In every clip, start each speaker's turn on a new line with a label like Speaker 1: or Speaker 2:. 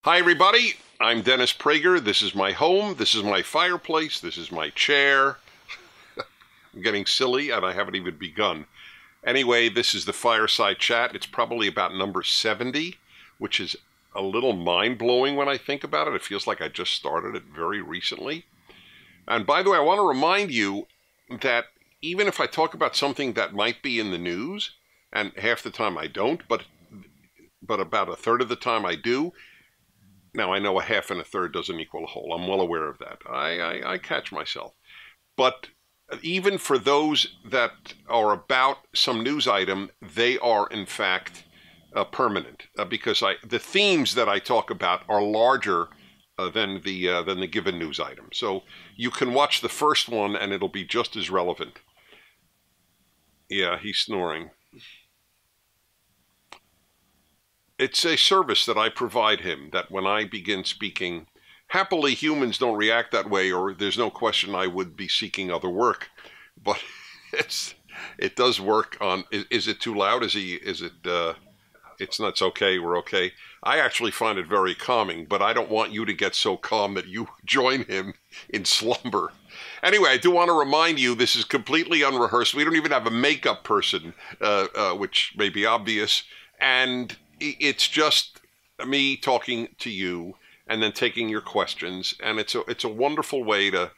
Speaker 1: Hi, everybody. I'm Dennis Prager. This is my home. This is my fireplace. This is my chair. I'm getting silly, and I haven't even begun. Anyway, this is the Fireside Chat. It's probably about number 70, which is a little mind-blowing when I think about it. It feels like I just started it very recently. And by the way, I want to remind you that even if I talk about something that might be in the news, and half the time I don't, but about a third of the time I do. Now, I know a half and a third doesn't equal a whole. I'm well aware of that. I catch myself. But even for those that are about some news item, they are, in fact, permanent. Because the themes that I talk about are larger than the given news item. So you can watch the first one, and it'll be just as relevant. Yeah, he's snoring. It's a service that I provide him, that when I begin speaking, happily humans don't react that way, or there's no question I would be seeking other work. But it does work on, is it too loud? It's not, it's okay, we're okay. I actually find it very calming, but I don't want you to get so calm that you join him in slumber. Anyway, I do want to remind you, this is completely unrehearsed. We don't even have a makeup person, which may be obvious. And it's just me talking to you and then taking your questions. And it's a wonderful way to,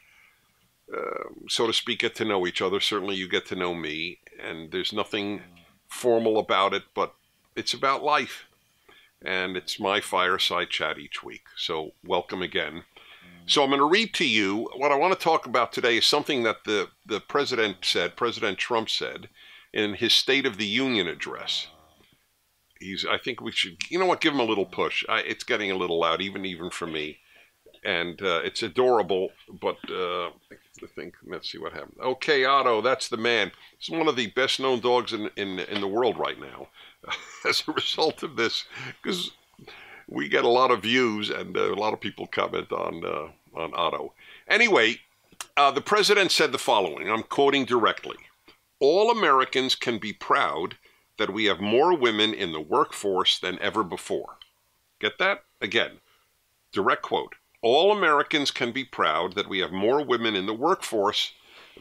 Speaker 1: so to speak, get to know each other. Certainly you get to know me. And there's nothing formal about it, but it's about life. And it's my fireside chat each week. So welcome again. So I'm going to read to you what I want to talk about today is something that the president said, President Trump said, in his State of the Union address. I think we should, you know what, give him a little push. It's getting a little loud, even for me. And it's adorable, but I think, let's see what happened. Okay, Otto, that's the man. He's one of the best-known dogs in the world right now. As a result of this, because we get a lot of views and a lot of people comment on Otto. Anyway, the president said the following, I'm quoting directly. All Americans can be proud that we have more women in the workforce than ever before. Get that? Again, direct quote. All Americans can be proud that we have more women in the workforce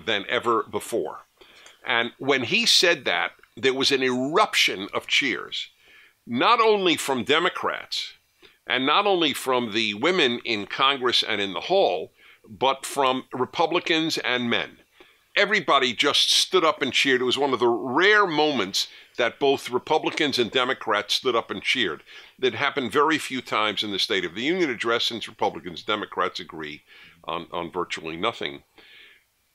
Speaker 1: than ever before. And when he said that, there was an eruption of cheers, not only from Democrats and not only from the women in Congress and in the hall, but from Republicans and men. Everybody just stood up and cheered. It was one of the rare moments that both Republicans and Democrats stood up and cheered. That happened very few times in the State of the Union address, since Republicans and Democrats agree on virtually nothing.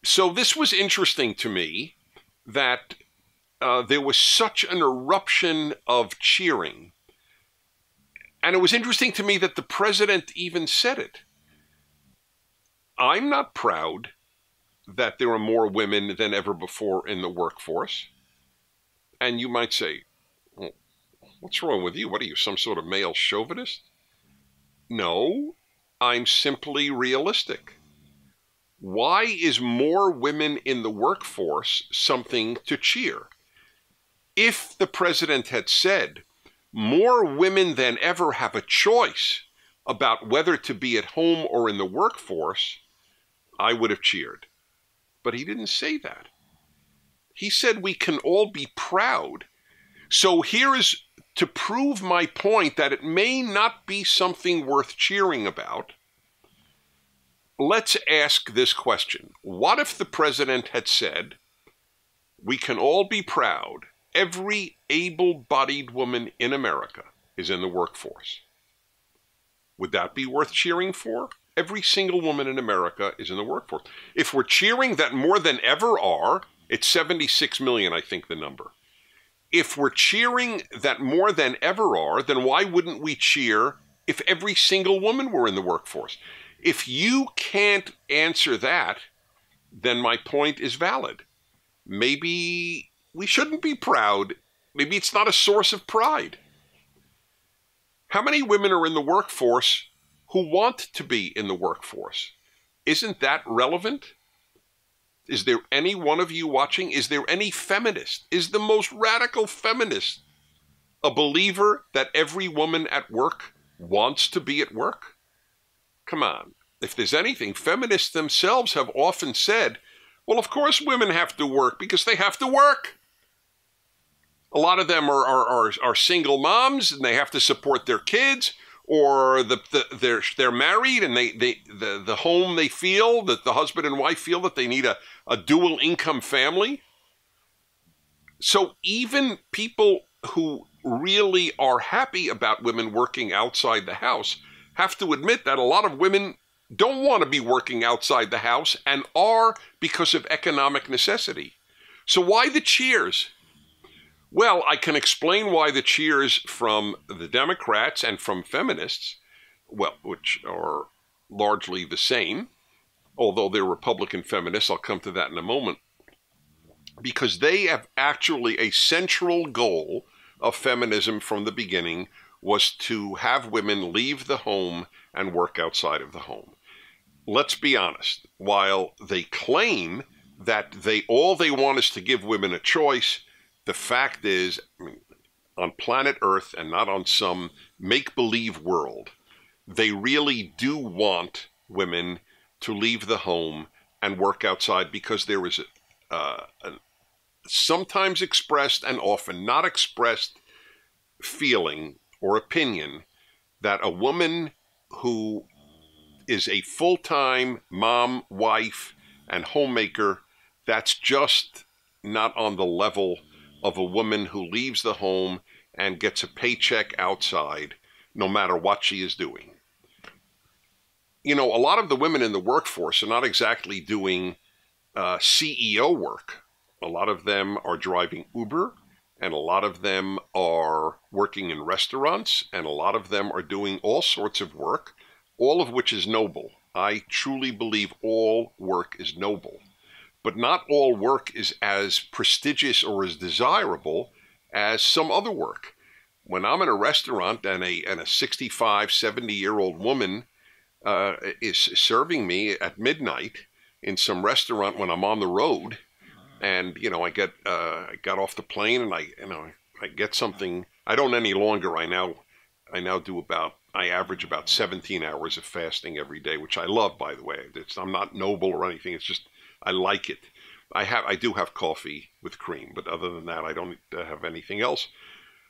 Speaker 1: So this was interesting to me that there was such an eruption of cheering. And it was interesting to me that the president even said it. I'm not proud that there are more women than ever before in the workforce. And you might say, well, what's wrong with you? What are you, some sort of male chauvinist? No, I'm simply realistic. Why is more women in the workforce something to cheer? If the president had said, more women than ever have a choice about whether to be at home or in the workforce, I would have cheered. But he didn't say that. He said we can all be proud. So here is to prove my point that it may not be something worth cheering about. Let's ask this question. What if the president had said, we can all be proud, every able-bodied woman in America is in the workforce? Would that be worth cheering for? Every single woman in America is in the workforce. If we're cheering that more than ever are, it's 76 million, I think, the number. If we're cheering that more than ever are, then why wouldn't we cheer if every single woman were in the workforce? If you can't answer that, then my point is valid. Maybe we shouldn't be proud. Maybe it's not a source of pride. How many women are in the workforce who want to be in the workforce? Isn't that relevant? Is there any one of you watching? Is there any feminist? Is the most radical feminist a believer that every woman at work wants to be at work? Come on. If there's anything, feminists themselves have often said, well, of course women have to work because they have to work. A lot of them are single moms and they have to support their kids, or they're married and the home they feel, that the husband and wife feel that they need a dual income family. So even people who really are happy about women working outside the house have to admit that a lot of women don't want to be working outside the house and are because of economic necessity. So why the cheers? Well, I can explain why the cheers from the Democrats and from feminists, well, which are largely the same, although they're Republican feminists. I'll come to that in a moment. Because they have actually a central goal of feminism from the beginning was to have women leave the home and work outside of the home. Let's be honest. While they claim that all they want is to give women a choice, the fact is, on planet Earth and not on some make-believe world, they really do want women to leave the home and work outside because there is a sometimes expressed and often not expressed feeling or opinion that a woman who is a full-time mom, wife, and homemaker, that's just not on the level of a woman who leaves the home and gets a paycheck outside, no matter what she is doing. You know, a lot of the women in the workforce are not exactly doing CEO work. A lot of them are driving Uber, and a lot of them are working in restaurants, and a lot of them are doing all sorts of work, all of which is noble. I truly believe all work is noble. But not all work is as prestigious or as desirable as some other work. When I'm in a restaurant and a 65, 70-year-old woman is serving me at midnight in some restaurant when I'm on the road, and I got off the plane and I get something. I don't any longer. I now I average about 17 hours of fasting every day, which I love, by the way. I'm not noble or anything. It's just I like it. I do have coffee with cream, but other than that, I don't have anything else.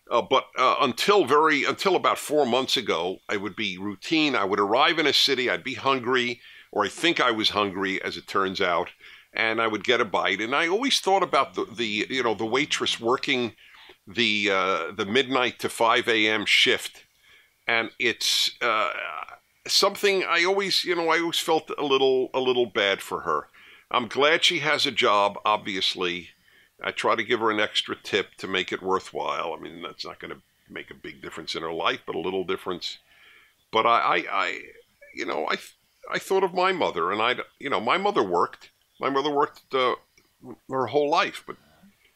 Speaker 1: But until about 4 months ago, I would be routine. I would arrive in a city, I'd be hungry, or I think I was hungry, as it turns out, and I would get a bite. And I always thought about the waitress working the midnight to 5 a.m. shift, and it's something I always felt a little bad for her. I'm glad she has a job, obviously. I try to give her an extra tip to make it worthwhile. I mean, that's not going to make a big difference in her life, but a little difference. But I thought of my mother, and my mother worked. My mother worked her whole life, but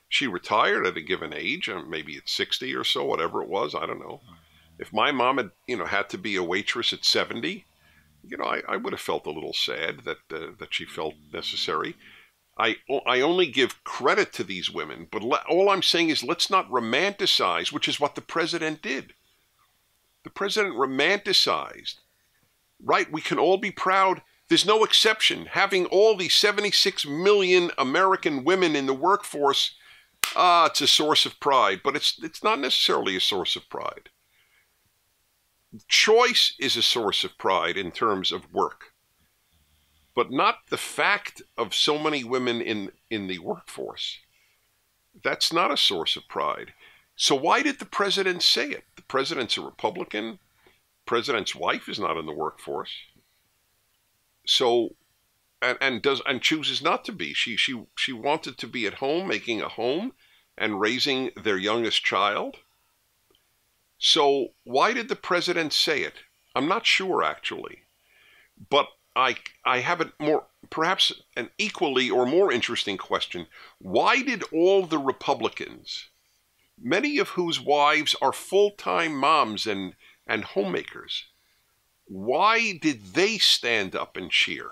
Speaker 1: she retired at a given age, maybe at 60 or so, whatever it was. I don't know. If my mom had to be a waitress at 70, I would have felt a little sad that she felt necessary. I only give credit to these women, but all I'm saying is let's not romanticize, which is what the president did. The president romanticized, right? We can all be proud. There's no exception. Having all these 76 million American women in the workforce, it's a source of pride, but it's not necessarily a source of pride. Choice is a source of pride in terms of work, but not the fact of so many women in the workforce. That's not a source of pride. So why did the president say it? The president's a Republican. The president's wife is not in the workforce. So, and chooses not to be. She wanted to be at home, making a home and raising their youngest child. So why did the president say it? I'm not sure, actually. But I have perhaps an equally or more interesting question. Why did all the Republicans, many of whose wives are full-time moms and homemakers, why did they stand up and cheer?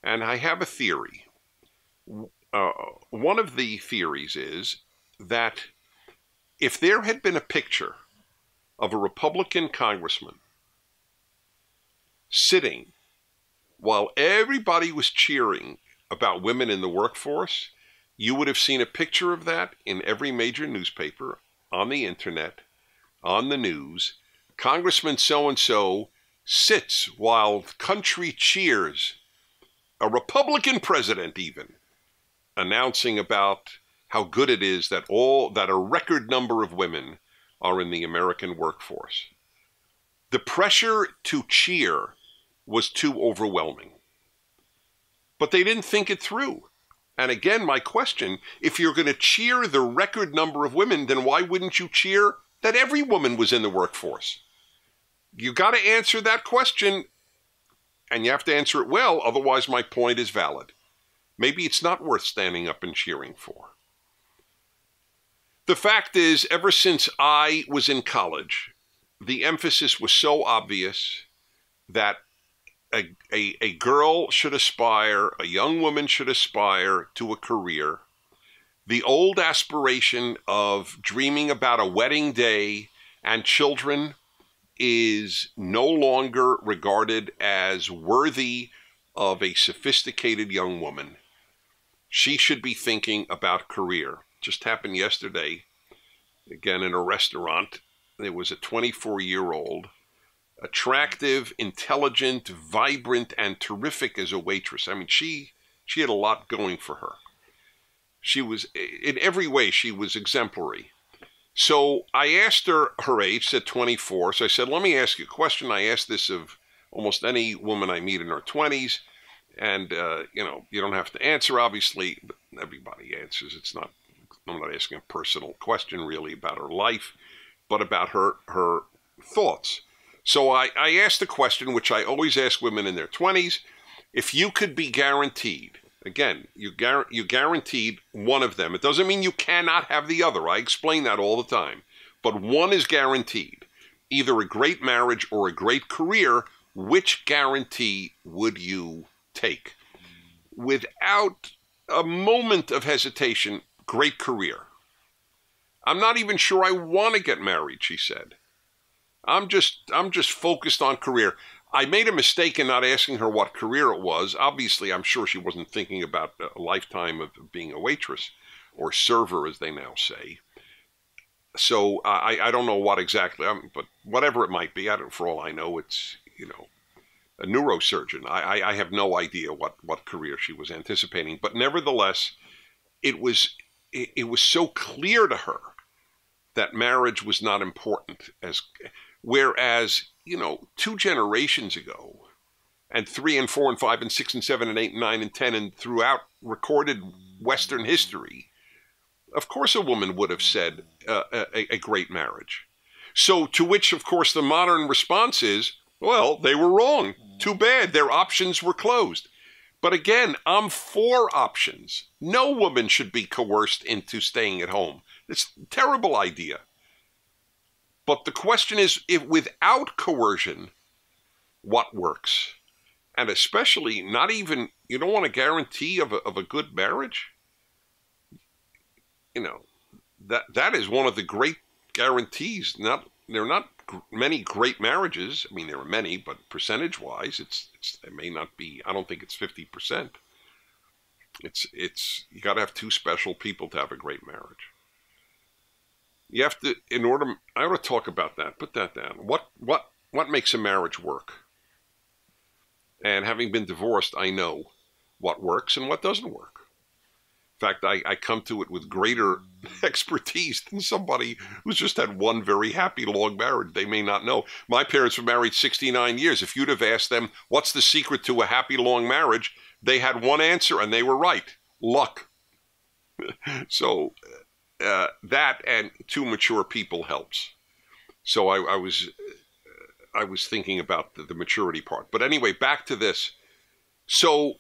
Speaker 1: And I have a theory. One of the theories is that if there had been a picture of a Republican congressman sitting while everybody was cheering about women in the workforce, you would have seen a picture of that in every major newspaper, on the internet, on the news. Congressman so-and-so sits while country cheers, a Republican president even, announcing about how good it is that a record number of women are in the American workforce. The pressure to cheer was too overwhelming. But they didn't think it through. And again, my question, if you're going to cheer the record number of women, then why wouldn't you cheer that every woman was in the workforce? You got to answer that question, and you have to answer it well, otherwise my point is valid. Maybe it's not worth standing up and cheering for. The fact is, ever since I was in college, the emphasis was so obvious that a girl should aspire, a young woman should aspire to a career. The old aspiration of dreaming about a wedding day and children is no longer regarded as worthy of a sophisticated young woman. She should be thinking about career. Just happened yesterday, again in a restaurant. There was a 24-year-old, attractive, intelligent, vibrant, and terrific as a waitress. I mean, she had a lot going for her. She was, in every way, she was exemplary. So I asked her age, said 24. So I said, let me ask you a question. I ask this of almost any woman I meet in her 20s. And, you don't have to answer, obviously, but everybody answers. I'm not asking a personal question, really, about her life, but about her thoughts. So I asked the question, which I always ask women in their 20s, if you could be guaranteed, again, you guaranteed one of them. It doesn't mean you cannot have the other. I explain that all the time. But one is guaranteed, either a great marriage or a great career. Which guarantee would you take? Without a moment of hesitation, great career. I'm not even sure I want to get married, she said. I'm just focused on career. I made a mistake in not asking her what career it was. Obviously, I'm sure she wasn't thinking about a lifetime of being a waitress or server, as they now say. So I don't know what exactly, but whatever it might be, for all I know, it's, a neurosurgeon. I have no idea what career she was anticipating. But nevertheless, it was so clear to her that marriage was not important, whereas 2 generations ago, and 3 and 4 and 5 and 6 and 7 and 8 and 9 and 10 and throughout recorded Western history, of course a woman would have said a great marriage. So to which, of course, the modern response is, well, they were wrong. Too bad. Their options were closed. But again, I'm for options. No woman should be coerced into staying at home. It's a terrible idea. But the question is, if without coercion, what works? And especially, not even, you don't want a guarantee of a good marriage? That is one of the great guarantees. There are not many great marriages. I mean, there are many, but percentage-wise, it may not be. I don't think it's 50%. You got to have 2 special people to have a great marriage. You have to, I ought to talk about that. Put that down. What makes a marriage work? And having been divorced, I know what works and what doesn't work. In fact, I come to it with greater expertise than somebody who's just had one very happy long marriage. They may not know. My parents were married 69 years. If you'd have asked them, what's the secret to a happy long marriage? They had one answer, and they were right. Luck. So that and 2 mature people helps. So I was thinking about the maturity part. But anyway, back to this. So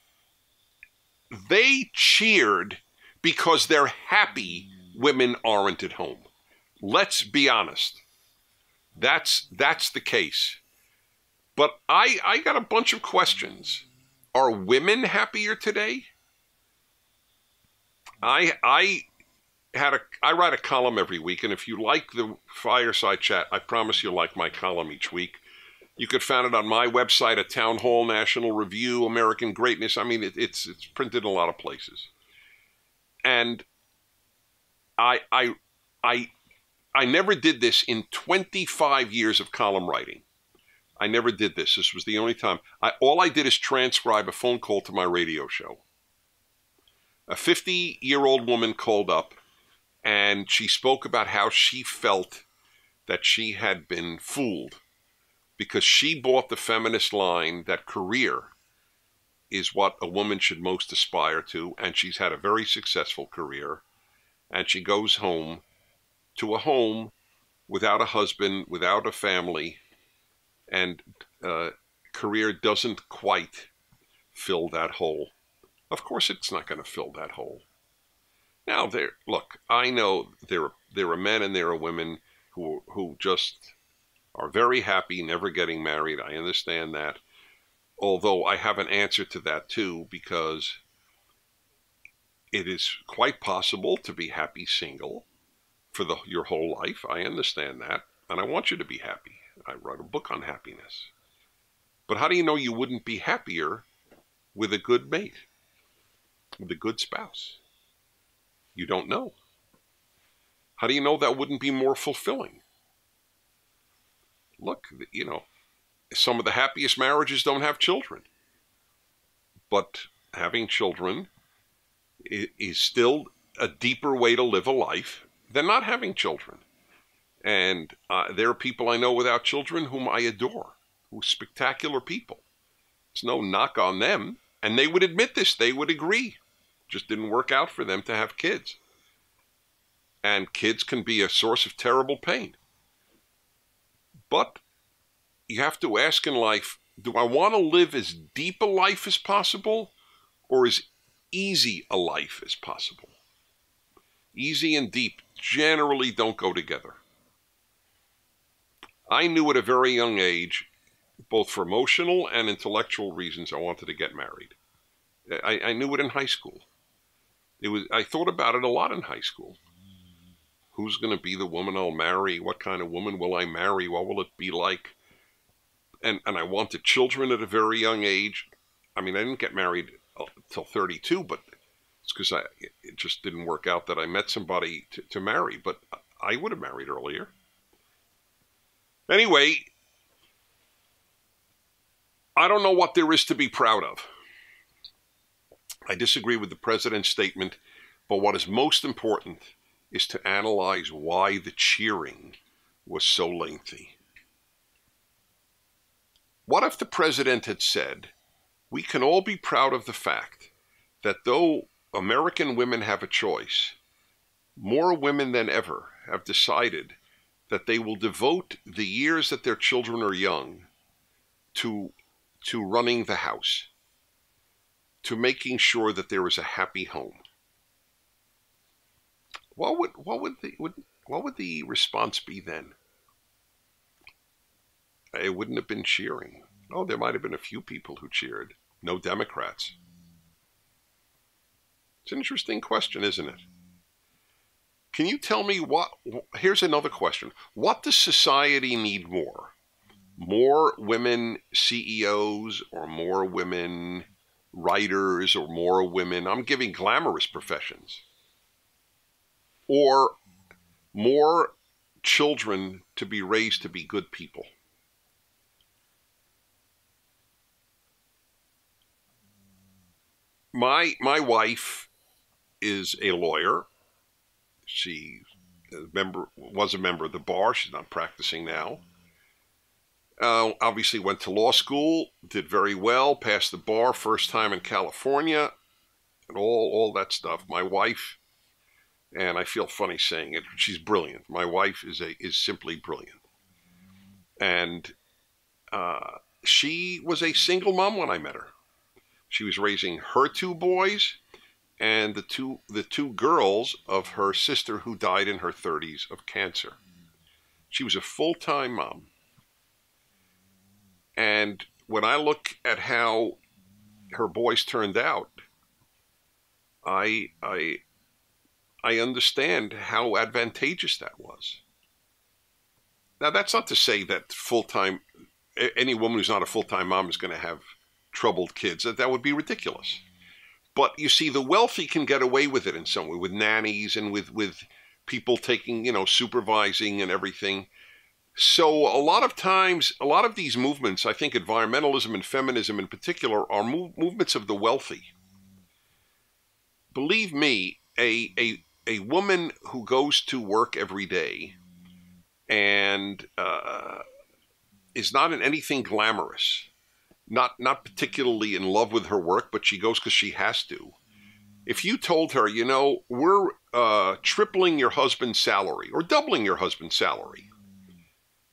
Speaker 1: they cheered because they're happy women aren't at home. Let's be honest. That's the case. But I got a bunch of questions. Are women happier today? I I write a column every week, and if you like the fireside chat, I promise you'll like my column each week. You could find it on my website at Town Hall, National Review, American Greatness. I mean, it's printed in a lot of places. And I never did this in 25 years of column writing. I never did this. This was the only time. All I did is transcribe a phone call to my radio show. A 50-year-old woman called up, and she spoke about how she felt that she had been fooled because she bought the feminist line that career is what a woman should most aspire to, and she's had a very successful career, and she goes home to a home without a husband, without a family, and career doesn't quite fill that hole. Of course it's not going to fill that hole. Now, look, I know there are men and there are women who just are very happy never getting married. I understand that. Although I have an answer to that too, because it is quite possible to be happy single for your whole life. I understand that. And I want you to be happy. I wrote a book on happiness. But how do you know you wouldn't be happier with a good mate, with a good spouse? You don't know. How do you know that wouldn't be more fulfilling? Look, some of the happiest marriages don't have children. But having children is still a deeper way to live a life than not having children. And there are people I know without children whom I adore, who are spectacular people. It's no knock on them. And they would admit this. They would agree. Just didn't work out for them to have kids. And kids can be a source of terrible pain. But you have to ask in life, do I want to live as deep a life as possible or as easy a life as possible? Easy and deep generally don't go together. I knew at a very young age, both for emotional and intellectual reasons, I wanted to get married. I knew it in high school. I thought about it a lot in high school. Who's going to be the woman I'll marry? What kind of woman will I marry? What will it be like? And I wanted children at a very young age. I mean, I didn't get married till 32, but it's because it just didn't work out that I met somebody to marry. But I would have married earlier. Anyway, I don't know what there is to be proud of. I disagree with the president's statement, but what is most important is to analyze why the cheering was so lengthy. What if the president had said, we can all be proud of the fact that though American women have a choice, more women than ever have decided that they will devote the years that their children are young to running the house, to making sure that there is a happy home. What would the response be then? It wouldn't have been cheering. Oh, there might have been a few people who cheered. No Democrats. It's an interesting question, isn't it? Can you tell me here's another question. What does society need more? More women CEOs or more women writers or more women, I'm giving glamorous professions, or more children to be raised to be good people? My wife is a lawyer. She was a member of the bar. She's not practicing now. Obviously went to law school, did very well, passed the bar first time in California, and all that stuff. My wife, and I feel funny saying it, she's brilliant. My wife is simply brilliant. And she was a single mom when I met her. She was raising her two boys and the two girls of her sister who died in her 30s of cancer. She was a full-time mom. And when I look at how her boys turned out, I I understand how advantageous that was. Now, that's not to say that any woman who's not a full-time mom is going to have troubled kids. That would be ridiculous. But you see, the wealthy can get away with it in some way, with nannies and with people taking, supervising and everything. So a lot of times, a lot of these movements, I think environmentalism and feminism in particular, are movements of the wealthy. Believe me, a woman who goes to work every day and is not in anything glamorous, not particularly in love with her work, but she goes because she has to. If you told her, we're tripling your husband's salary or doubling your husband's salary,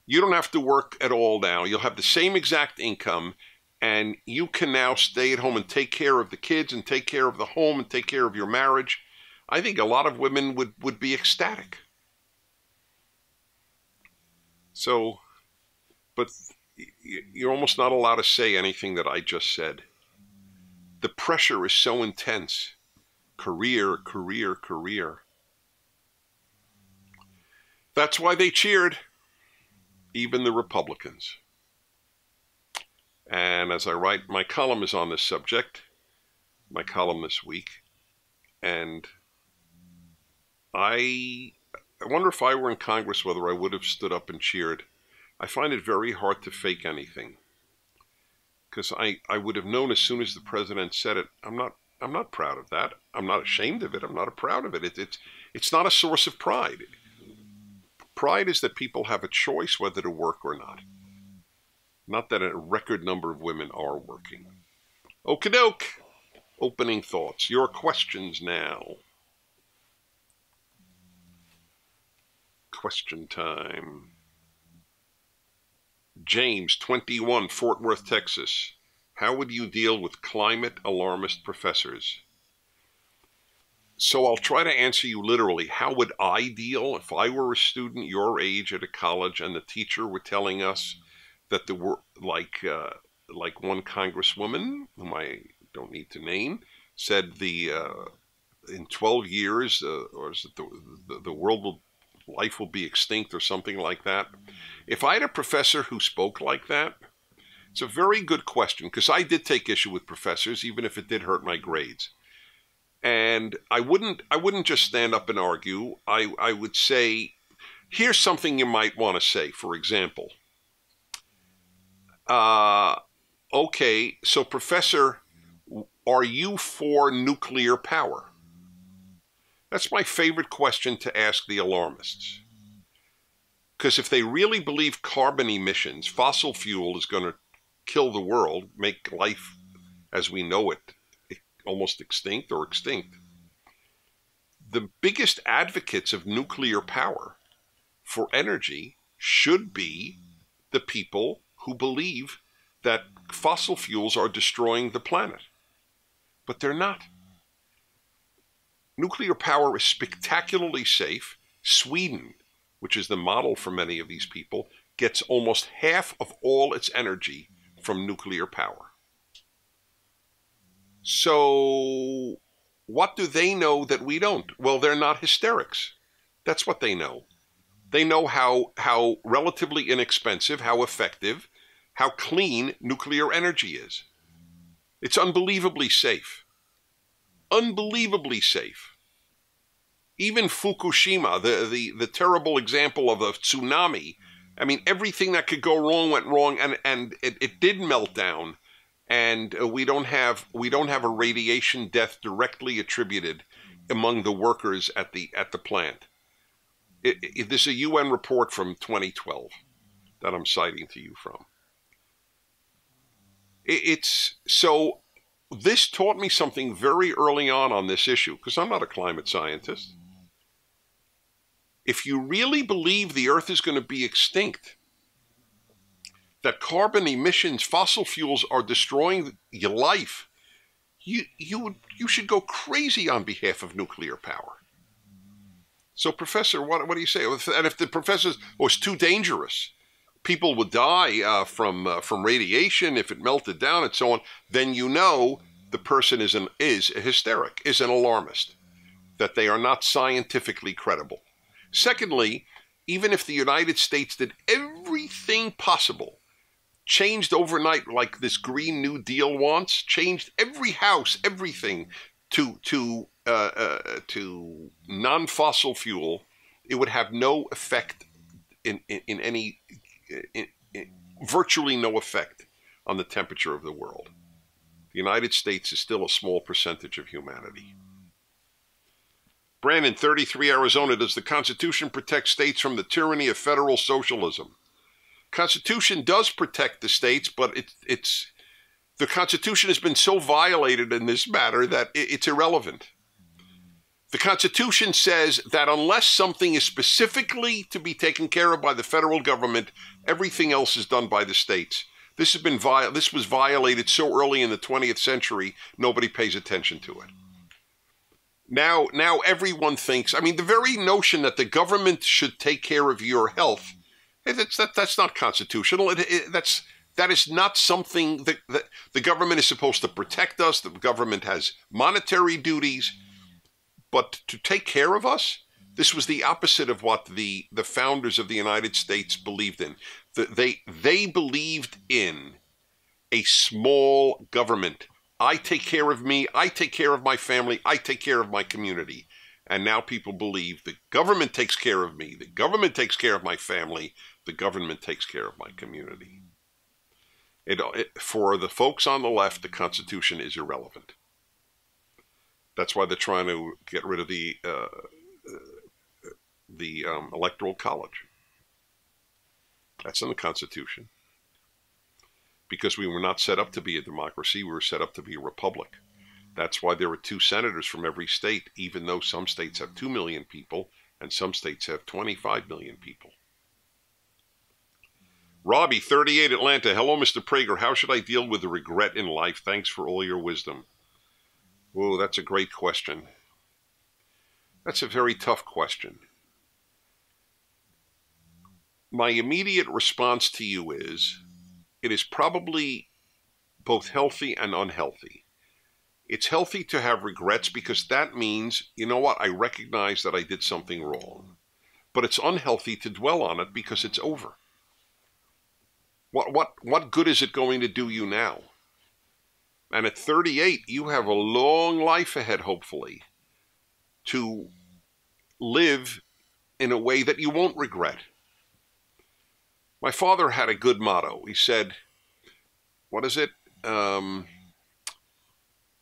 Speaker 1: you don't have to work at all now. You'll have the same exact income, and you can now stay at home and take care of the kids and take care of the home and take care of your marriage. I think a lot of women would be ecstatic. So, but you're almost not allowed to say anything that I just said. The pressure is so intense. Career, career, career. That's why they cheered, even the Republicans. And as I write, my column is on this subject, my column this week, and I wonder if I were in Congress whether I would have stood up and cheered. I find it very hard to fake anything, because I would have known as soon as the president said it. I'm not proud of that. I'm not ashamed of it. I'm not proud of it. It's not a source of pride. Pride is that people have a choice whether to work or not. Not that a record number of women are working. Okie doke. Opening thoughts. Your questions now. Question time. James, 21, Fort Worth, Texas. How would you deal with climate alarmist professors? So I'll try to answer you literally. How would I deal if I were a student your age at a college and the teacher were telling us that there were, like one congresswoman, whom I don't need to name, said in 12 years, or is it the life will be extinct or something like that. If I had a professor who spoke like that, it's a very good question, because I did take issue with professors, even if it did hurt my grades. And I wouldn't just stand up and argue. I would say, here's something you might want to say. For example, okay, so professor, are you for nuclear power? That's my favorite question to ask the alarmists. Because if they really believe carbon emissions, fossil fuel is going to kill the world, make life as we know it almost extinct or extinct, the biggest advocates of nuclear power for energy should be the people who believe that fossil fuels are destroying the planet. But they're not. Nuclear power is spectacularly safe. Sweden, which is the model for many of these people, gets almost half of all its energy from nuclear power. So what do they know that we don't? Well, they're not hysterics. That's what they know. They know how relatively inexpensive, how effective, how clean nuclear energy is. It's unbelievably safe. Unbelievably safe. Even Fukushima, the terrible example of a tsunami, I mean, everything that could go wrong went wrong, and it did melt down. And we don't have a radiation death directly attributed among the workers at the plant. This is a UN report from 2012 that I'm citing to you from. So this taught me something very early on this issue, because I'm not a climate scientist. If you really believe the Earth is going to be extinct, that carbon emissions, fossil fuels are destroying your life, you should go crazy on behalf of nuclear power. So, Professor, what do you say? And if the professor was too dangerous, people would die from radiation if it melted down and so on, then the person is a hysteric, is an alarmist. that they are not scientifically credible. Secondly, even if the United States did everything possible, changed overnight like this Green New Deal wants, changed every house, everything to non-fossil fuel, it would have no effect virtually no effect on the temperature of the world. The United States is still a small percentage of humanity. Brandon, 33, Arizona, does the Constitution protect states from the tyranny of federal socialism? Constitution does protect the states, but the Constitution has been so violated in this matter that it's irrelevant. The Constitution says that unless something is specifically to be taken care of by the federal government, everything else is done by the states. This was violated so early in the 20th century, nobody pays attention to it. Now everyone thinks, I mean, the very notion that the government should take care of your health, that's not constitutional. That is not something that the government is supposed to protect us. The government has monetary duties, but to take care of us, this was the opposite of what the founders of the United States believed in. They believed in a small government. I take care of me, I take care of my family, I take care of my community. And now people believe the government takes care of me, the government takes care of my family, the government takes care of my community. For the folks on the left, the Constitution is irrelevant. That's why they're trying to get rid of the Electoral College. That's in the Constitution. Because we were not set up to be a democracy, we were set up to be a republic. That's why there are 2 senators from every state, even though some states have 2 million people and some states have 25 million people. Robbie, 38, Atlanta. Hello, Mr. Prager. How should I deal with the regret in life? Thanks for all your wisdom. Whoa, that's a great question. That's a very tough question. My immediate response to you is, it is probably both healthy and unhealthy. It's healthy to have regrets because that means, you know what, I recognize that I did something wrong. But it's unhealthy to dwell on it because it's over. What good is it going to do you now? And at 38, you have a long life ahead, hopefully, to live in a way that you won't regret. My father had a good motto. He said, what is it?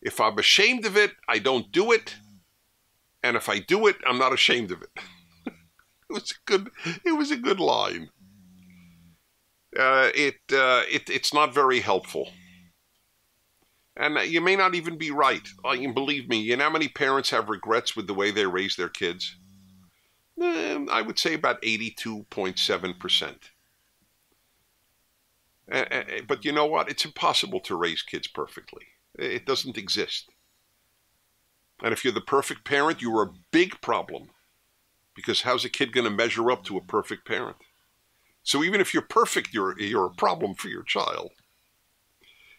Speaker 1: If I'm ashamed of it, I don't do it. And if I do it, I'm not ashamed of it. It was a good line. It's not very helpful. And you may not even be right. Believe me, you know how many parents have regrets with the way they raise their kids? I would say about 82.7%. But you know what? It's impossible to raise kids perfectly. It doesn't exist. And if you're the perfect parent, you're a big problem. Because how's a kid going to measure up to a perfect parent? So even if you're perfect, you're a problem for your child.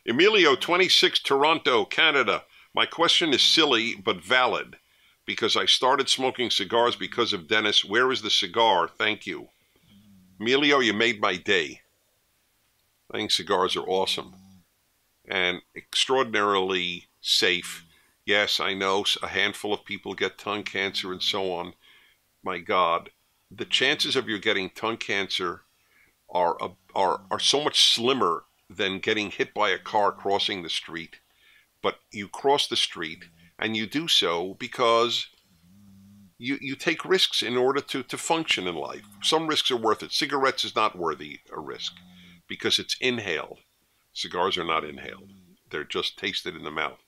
Speaker 1: Emilio, 26, Toronto, Canada. My question is silly but valid. Because I started smoking cigars because of Dennis. Where is the cigar? Thank you. Emilio, you made my day. I think cigars are awesome and extraordinarily safe. Yes, I know a handful of people get tongue cancer and so on. My God, the chances of you getting tongue cancer are so much slimmer than getting hit by a car crossing the street. But you cross the street, and you do so because you take risks in order to function in life. Some risks are worth it. Cigarettes is not worthy a risk, because it's inhaled. Cigars are not inhaled. They're just tasted in the mouth.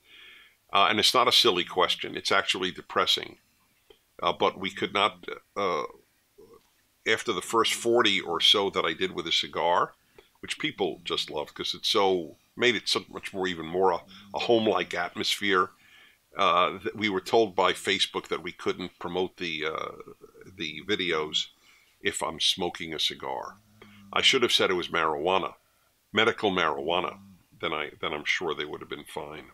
Speaker 1: And it's not a silly question. It's actually depressing. But we could not, after the first 40 or so that I did with a cigar, which people just love because it's made it so much more, even more a home-like atmosphere, we were told by Facebook that we couldn't promote the videos if I'm smoking a cigar. I should have said it was marijuana, medical marijuana. Then I'm sure they would have been fine.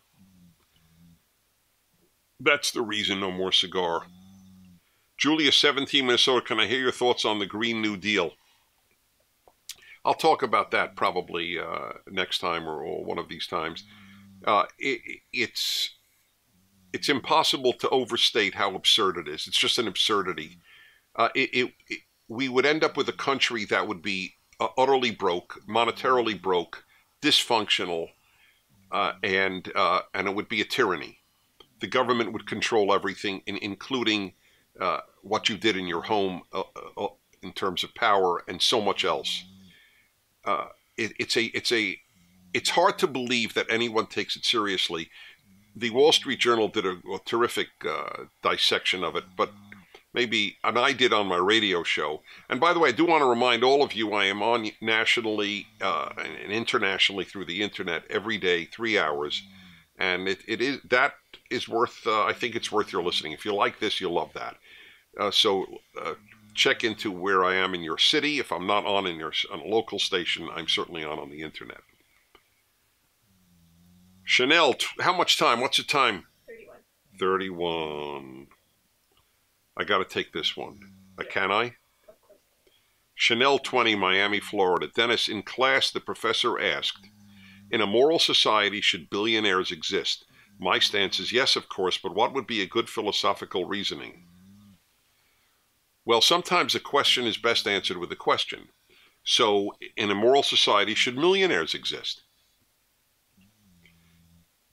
Speaker 1: That's the reason no more cigar. Julia, 17, Minnesota, can I hear your thoughts on the Green New Deal? I'll talk about that probably next time or one of these times. It's impossible to overstate how absurd it is. It's just an absurdity. We would end up with a country that would be utterly broke, monetarily broke, dysfunctional, and it would be a tyranny. The government would control everything, including what you did in your home in terms of power and so much else. It's hard to believe that anyone takes it seriously. The Wall Street Journal did a terrific dissection of it, but maybe, and I did on my radio show. And by the way, I do want to remind all of you I am on nationally and internationally through the internet every day, 3 hours. And that is worth, I think it's worth your listening. If you like this, you'll love that. So check into where I am in your city. If I'm not on a local station, I'm certainly on the internet. Chanel, how much time? What's the time?
Speaker 2: 31.
Speaker 1: 31. I got to take this one. Can I?
Speaker 2: Of course.
Speaker 1: Chanel, 20, Miami, Florida. Dennis, in class, the professor asked, in a moral society, should billionaires exist? My stance is yes, of course, but what would be a good philosophical reasoning? Well, sometimes a question is best answered with a question. So, in a moral society, should millionaires exist?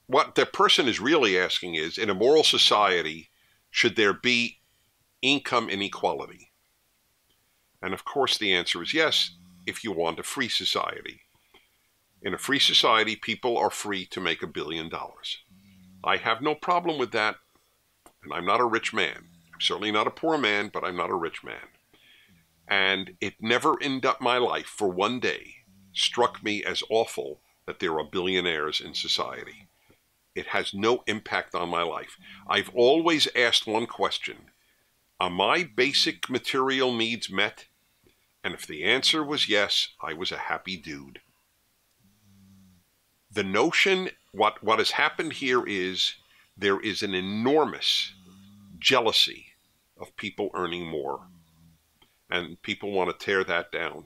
Speaker 1: What the person is really asking is, in a moral society, should there be income inequality? And of course the answer is yes, if you want a free society. In a free society, people are free to make $1 billion. I have no problem with that, and I'm not a rich man. I'm certainly not a poor man, but I'm not a rich man. And it never in my life for one day struck me as awful that there are billionaires in society. It has no impact on my life. I've always asked one question: are my basic material needs met? And if the answer was yes, I was a happy dude. The notion, what has happened here is there is an enormous jealousy of people earning more. And people want to tear that down.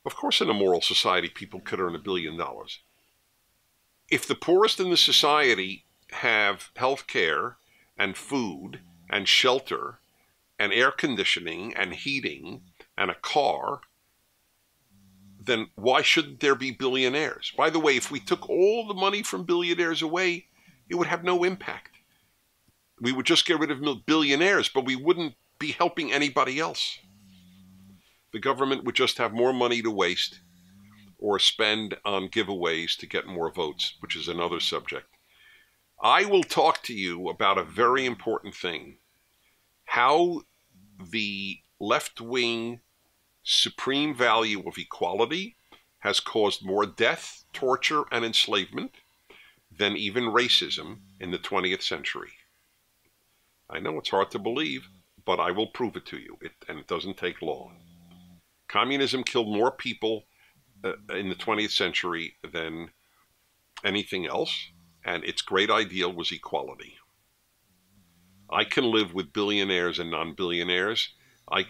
Speaker 1: Of course, in a moral society, people could earn $1 billion. If the poorest in the society have health care and food and shelter and air conditioning and heating and a car, then why shouldn't there be billionaires? By the way, if we took all the money from billionaires away, it would have no impact. We would just get rid of billionaires, but we wouldn't be helping anybody else. The government would just have more money to waste or spend on giveaways to get more votes, which is another subject. I will talk to you about a very important thing: how the left-wing supreme value of equality has caused more death, torture, and enslavement than even racism in the 20th century. I know it's hard to believe, but I will prove it to you, and it doesn't take long. Communism killed more people in the 20th century than anything else, and its great ideal was equality. I can live with billionaires and non-billionaires. I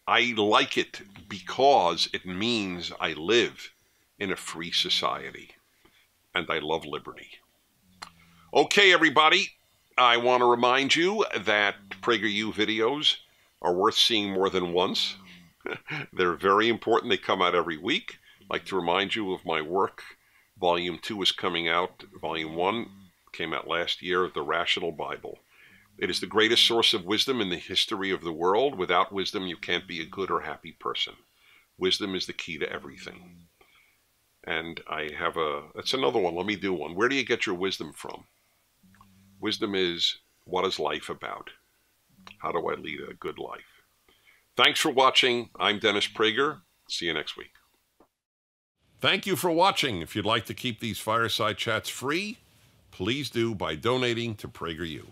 Speaker 1: like it because it means I live in a free society, and I love liberty. Okay, everybody, I want to remind you that PragerU videos are worth seeing more than once. They're very important. They come out every week. I'd like to remind you of my work. Volume 2 is coming out. Volume 1 came out last year, The Rational Bible. It is the greatest source of wisdom in the history of the world. Without wisdom, you can't be a good or happy person. Wisdom is the key to everything. And I have that's another one. Let me do one. Where do you get your wisdom from? Wisdom is, what is life about? How do I lead a good life? Thanks for watching. I'm Dennis Prager. See you next week. Thank you for watching. If you'd like to keep these fireside chats free, please do by donating to PragerU.